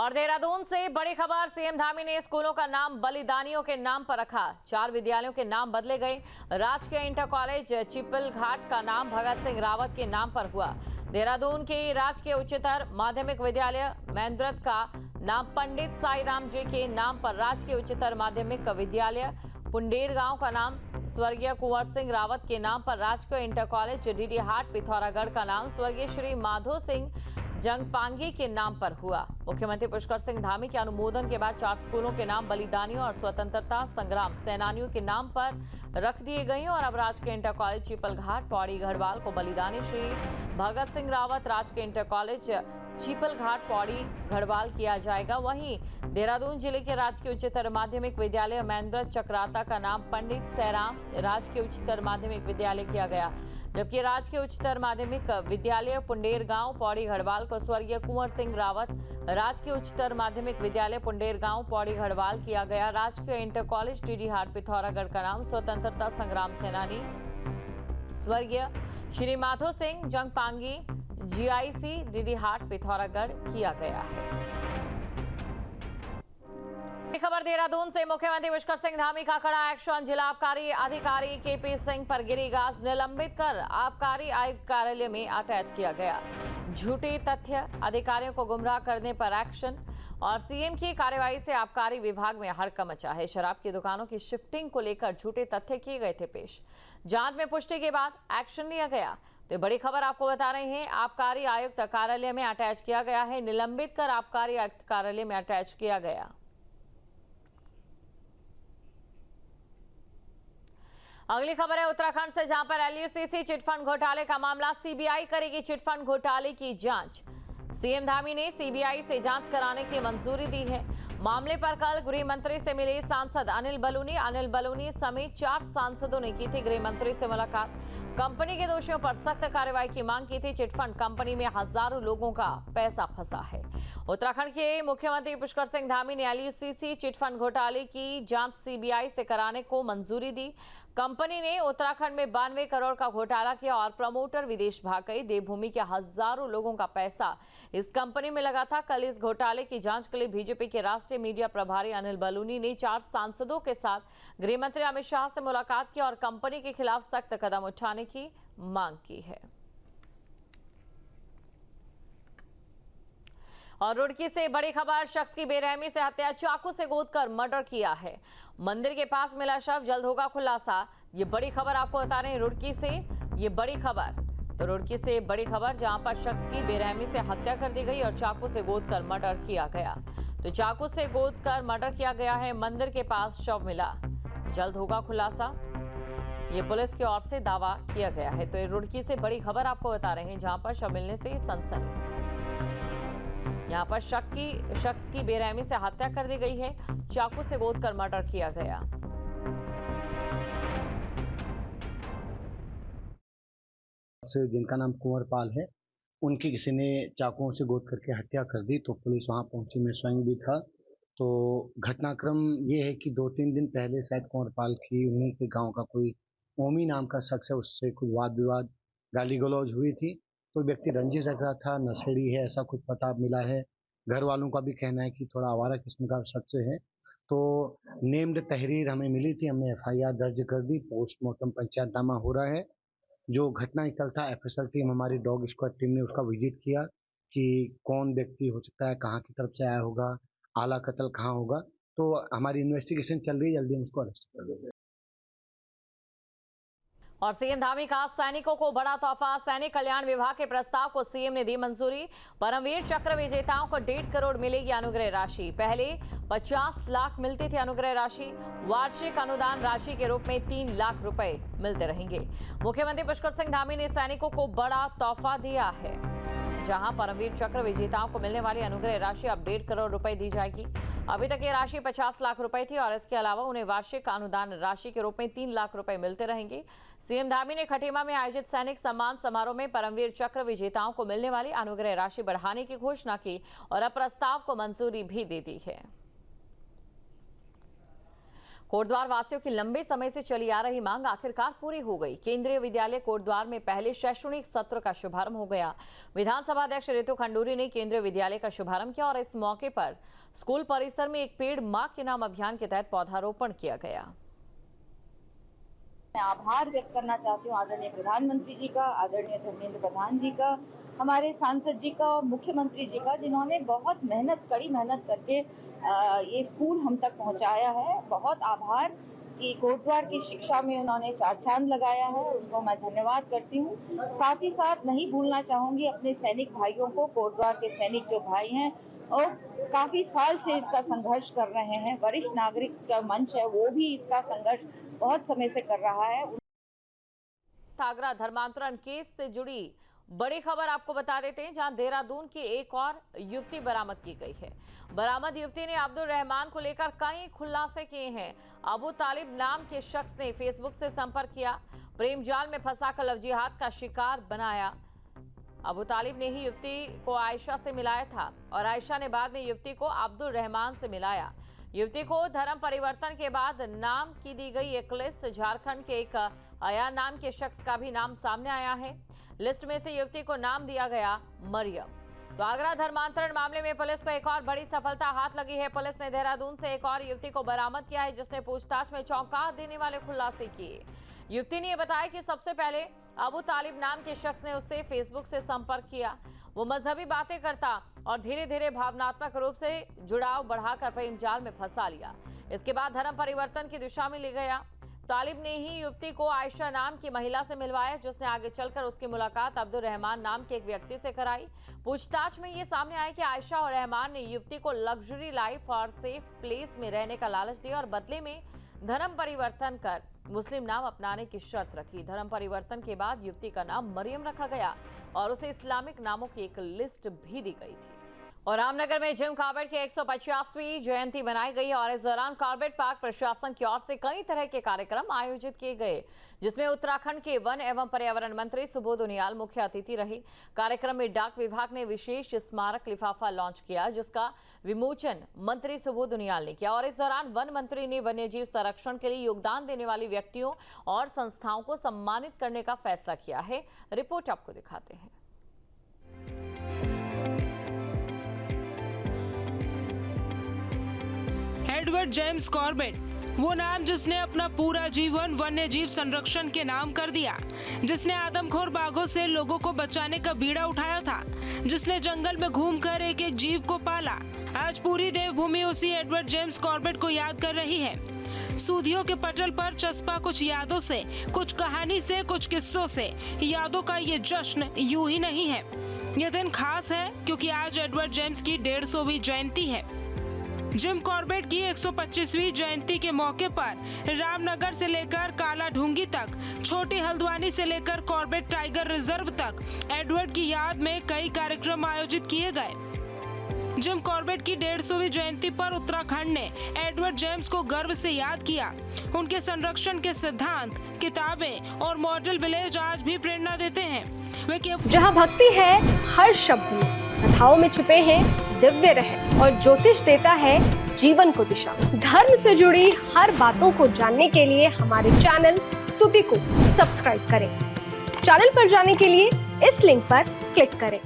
और देहरादून से बड़ी खबर, सीएम धामी ने स्कूलों का नाम बलिदानियों के नाम पर रखा। 4 विद्यालयों के नाम बदले गए। राजकीय इंटर कॉलेज चिपल घाट का नाम भगत सिंह रावत के नाम पर हुआ। देहरादून के राजकीय उच्चतर माध्यमिक विद्यालय मैंद्रत का नाम पंडित साईराम जी के नाम पर, राजकीय उच्चतर माध्यमिक विद्यालय पुंडेर गांव का नाम स्वर्गीय कुंवर सिंह रावत के नाम पर, राजकीय इंटर कॉलेज डीडी हाट पिथौरागढ़ का नाम स्वर्गीय श्री माधो सिंह जंगपांगी के नाम पर हुआ। मुख्यमंत्री पुष्कर सिंह धामी के अनुमोदन के बाद 4 स्कूलों के नाम बलिदानियों और स्वतंत्रता संग्राम सेनानियों के नाम पर रख दिए गए और अब राजकीय इंटर कॉलेज चिपल घाट पौड़ी गढ़वाल को बलिदानी श्री भगत सिंह रावत राजकीय इंटर कॉलेज चिपल घाट पौड़ी गढ़वाल किया जाएगा। वहीं देहरादून जिले के राजकीय उच्चतर माध्यमिक विद्यालय महेंद्र चक्राता का नाम पंडित सैराम राजकीय उच्चतर माध्यमिक विद्यालय किया गया, जबकि राजकीय उच्चतर माध्यमिक विद्यालय पुंडेर गांव पौड़ी गढ़वाल को स्वर्गीय कुंवर सिंह रावत राजकीय उच्चतर माध्यमिक विद्यालय पुंडेर गांव पौड़ी गढ़वाल किया गया। राजकीय इंटर कॉलेज डीडी हाट पिथौरागढ़ का नाम स्वतंत्रता संग्राम सेनानी स्वर्गीय श्री माधो सिंह जंगपांगी जीआईसी डीडी हाट पिथौरागढ़ किया गया है। खबर देहरादून से, मुख्यमंत्री पुष्कर सिंह धामी का कड़ा एक्शन। जिला आबकारी अधिकारी केपी सिंह पर गिरी गाज निलंबित कर आबकारी आयुक्त कार्यालय में अटैच किया गया। झूठे तथ्य, अधिकारियों को गुमराह करने पर एक्शन और सीएम की कार्रवाई से आबकारी विभाग में हड़कंप मचा है। शराब की दुकानों की शिफ्टिंग को लेकर झूठे तथ्य किए गए थे पेश, जांच में पुष्टि के बाद एक्शन लिया गया। तो बड़ी खबर आपको बता रहे हैं, आबकारी आयुक्त कार्यालय में अटैच किया गया है। निलंबित कर आबकारी आयुक्त कार्यालय में अटैच किया गया। अगली खबर है उत्तराखंड से, जहां पर एलयूसीसी चिटफंड घोटाले का मामला, सीबीआई करेगी चिटफंड घोटाले की जांच। सीएम धामी ने सीबीआई से जांच कराने की मंजूरी दी है। मामले पर कल गृह मंत्री से मिले सांसद अनिल बलूनी समेत 4 सांसदों ने की थी गृह मंत्री से मुलाकात। कंपनी के दोषियों पर सख्त कार्रवाई की मांग की थी। चिटफंड कंपनी में हजारों लोगों का पैसा फंसा है। उत्तराखंड के मुख्यमंत्री पुष्कर सिंह धामी ने एलयूसीसी चिटफंड घोटाले की जांच सीबीआई से कराने को मंजूरी दी। कंपनी ने उत्तराखंड में 92 करोड़ का घोटाला किया और प्रमोटर विदेश भाग गए। देवभूमि के हजारों लोगों का पैसा इस कंपनी में लगा था। कल इस घोटाले की जांच के लिए बीजेपी के राष्ट्रीय मीडिया प्रभारी अनिल बलूनी ने 4 सांसदों के साथ गृह मंत्री अमित शाह से मुलाकात की और कंपनी के खिलाफ सख्त कदम उठाने की मांग की है। और रुड़की से बड़ी खबर, शख्स की बेरहमी से हत्या, चाकू से गोदकर मर्डर किया है। मंदिर के पास मिला शव, जल्द होगा खुलासा। ये बड़ी खबर आपको बता रहे हैं रुड़की से, ये बड़ी खबर। तो रुड़की से बड़ी खबर, जहां पर शख्स की बेरहमी से हत्या कर दी गई और चाकू से गोदकर मर्डर किया गया। तो चाकू से गोदकर मर्डर किया गया है। मंदिर के पास शव मिला, जल्द होगा खुलासा, ये पुलिस की ओर से दावा किया गया है। तो ये रुड़की से बड़ी खबर आपको बता रहे हैं, जहां पर शव मिलने से सनसनी। यहाँ पर शख्स की बेरहमी से हत्या कर दी गई है, चाकू से गोदकर मर्डर किया गया। जिनका नाम कुंवर पाल है, उनकी किसी ने चाकुओं से गोद करके हत्या कर दी। तो पुलिस वहां पहुंची, मैं स्वयं भी था। तो घटनाक्रम ये है कि 2-3 दिन पहले शायद कुंवर पाल की उन्हीं के गांव का कोई ओमी नाम का शख्स है, उससे कुछ वाद विवाद गाली गलौज हुई थी। तो व्यक्ति रंजिश रख रहा था, नशेड़ी है ऐसा कुछ पता मिला है। घर वालों का भी कहना है कि थोड़ा आवारा किस्म का शख्स है। तो नेम्ड तहरीर हमें मिली थी, हमने एफआईआर दर्ज कर दी। पोस्टमार्टम पंचायतनामा हो रहा है। जो घटनास्थल था, एफएसएल टीम, हमारी डॉग स्क्वाड टीम ने उसका विजिट किया कि कौन व्यक्ति हो सकता है, कहाँ की तरफ से आया होगा, आला कत्ल कहाँ होगा। तो हमारी इन्वेस्टिगेशन चल रही है, जल्दी हम उसको अरेस्ट कर देंगे। और सीएम धामी का सैनिकों को बड़ा तोहफा, सैनिक कल्याण विभाग के प्रस्ताव को सीएम ने दी मंजूरी। परमवीर चक्र विजेताओं को 1.5 करोड़ मिलेगी अनुग्रह राशि। पहले 50 लाख मिलती थी अनुग्रह राशि, वार्षिक अनुदान राशि के रूप में 3 लाख रुपए मिलते रहेंगे। मुख्यमंत्री पुष्कर सिंह धामी ने सैनिकों को बड़ा तोहफा दिया है, जहां परमवीर चक्र विजेताओं को मिलने वाली अनुग्रह राशि अब 1.5 करोड़ रुपए दी जाएगी। अभी तक ये राशि 50 लाख रुपए थी और इसके अलावा उन्हें वार्षिक अनुदान राशि के रूप में 3 लाख रुपए मिलते रहेंगे। सीएम धामी ने खटीमा में आयोजित सैनिक सम्मान समारोह में परमवीर चक्र विजेताओं को मिलने वाली अनुग्रह राशि बढ़ाने की घोषणा की और अब प्रस्ताव को मंजूरी भी दे दी है। कोटद्वार वासियों की लंबे समय से चली आ रही मांग आखिरकार पूरी हो गई। केंद्रीय विद्यालय कोटद्वार में पहले शैक्षणिक सत्र का शुभारंभ हो गया। विधानसभा अध्यक्ष रितु खंडूरी ने केंद्रीय विद्यालय का शुभारंभ किया और इस मौके पर स्कूल परिसर में एक पेड़ मां के नाम अभियान के तहत पौधारोपण किया गया। मैं आभार व्यक्त करना चाहती हूँ आदरणीय प्रधानमंत्री जी का, आदरणीय धर्मेंद्र प्रधान जी का, हमारे सांसद जी का और मुख्यमंत्री जी का, जिन्होंने बहुत कड़ी मेहनत करके ये स्कूल हम तक पहुँचाया है। बहुत आभार कि कोटद्वार की शिक्षा में उन्होंने चार चांद लगाया है, उनको मैं धन्यवाद करती हूँ। साथ ही साथ नहीं भूलना चाहूँगी अपने सैनिक भाइयों को, कोटद्वार के सैनिक जो भाई हैं और काफी साल से इसका संघर्ष कर रहे हैं। वरिष्ठ नागरिक का मंच है, वो भी इसका संघर्ष बहुत समय से कर रहा है। आगरा धर्मांतरण केस से जुड़ी बड़ी खबर आपको बता देते हैं, जहां देहरादून की एक और युवती बरामद की गई है। बरामद युवती ने अब्दुल रहमान को लेकर कई खुलासे किए हैं। अबू तालिब नाम के शख्स ने फेसबुक से संपर्क किया, प्रेम जाल में फंसाकर लव जिहाद का शिकार बनाया। अबू तालिब ने ही युवती को आयशा से मिलाया था और आयशा ने बाद में युवती को अब्दुल रहमान से मिलाया। युवती को धर्म परिवर्तन के बाद नाम की दी गई एक लिस्ट। झारखंड के एक अया नाम के शख्स का भी नाम सामने आया है। लिस्ट में से युवती को नाम दिया गया मरियम। तो आगरा धर्मांतरण मामले में पुलिस को एक और बड़ी सफलता हाथ लगी है। पुलिस ने देहरादून से एक और युवती को बरामद किया है, जिसने पूछताछ में चौंका देने वाले खुलासे किए। युवती ने यह बताया कि सबसे पहले अबू तालिब नाम के शख्स ने उससे फेसबुक से संपर्क किया। वो मजहबी बातें करता और धीरे धीरे भावनात्मक रूप से जुड़ाव बढ़ाकर प्रेम जाल में फंसा लिया। इसके बाद धर्म परिवर्तन की दिशा में ले गया। तालिब ने ही युवती को आयशा नाम की महिला से मिलवाया, जिसने आगे चलकर उसकी मुलाकात अब्दुल रहमान नाम के एक व्यक्ति से कराई। पूछताछ में ये सामने आया कि आयशा और रहमान ने युवती को लग्जरी लाइफ और सेफ प्लेस में रहने का लालच दिया और बदले में धर्म परिवर्तन कर मुस्लिम नाम अपनाने की शर्त रखी। धर्म परिवर्तन के बाद युवती का नाम मरियम रखा गया और उसे इस्लामिक नामों की एक लिस्ट भी दी गई थी। और रामनगर में जिम कॉर्बेट की 150वीं जयंती मनाई गई और इस दौरान कॉर्बेट पार्क प्रशासन की ओर से कई तरह के कार्यक्रम आयोजित किए गए, जिसमें उत्तराखंड के वन एवं पर्यावरण मंत्री सुबोध उनियाल मुख्य अतिथि रहे। कार्यक्रम में डाक विभाग ने विशेष स्मारक लिफाफा लॉन्च किया, जिसका विमोचन मंत्री सुबोध उनियाल ने किया। और इस दौरान वन मंत्री ने वन्यजीव संरक्षण के लिए योगदान देने वाली व्यक्तियों और संस्थाओं को सम्मानित करने का फैसला किया है। रिपोर्ट आपको दिखाते हैं। एडवर्ड जेम्स कॉर्बेट, वो नाम जिसने अपना पूरा जीवन वन्यजीव संरक्षण के नाम कर दिया, जिसने आदमखोर बाघों से लोगों को बचाने का बीड़ा उठाया था, जिसने जंगल में घूमकर एक एक जीव को पाला। आज पूरी देवभूमि उसी एडवर्ड जेम्स कॉर्बेट को याद कर रही है। सूदियों के पटल पर चस्पा कुछ यादों से, कुछ कहानी से, कुछ किस्सों से। यादों का ये जश्न यूं ही नहीं है। ये दिन खास है क्योंकि आज एडवर्ड जेम्स की 150वीं जयंती है। जिम कॉर्बेट की 125वीं जयंती के मौके पर रामनगर से लेकर काला ढूंगी तक, छोटी हल्द्वानी से लेकर कॉर्बेट टाइगर रिजर्व तक एडवर्ड की याद में कई कार्यक्रम आयोजित किए गए। जिम कॉर्बेट की 150वीं जयंती पर उत्तराखंड ने एडवर्ड जेम्स को गर्व से याद किया। उनके संरक्षण के सिद्धांत, किताबें और मॉडल विलेज आज भी प्रेरणा देते हैं। जहाँ भक्ति है हर शब्द में, कथाओं में छुपे हैं दिव्य रहस्य और ज्योतिष देता है जीवन को दिशा। धर्म से जुड़ी हर बातों को जानने के लिए हमारे चैनल स्तुति को सब्सक्राइब करें। चैनल पर जाने के लिए इस लिंक पर क्लिक करें।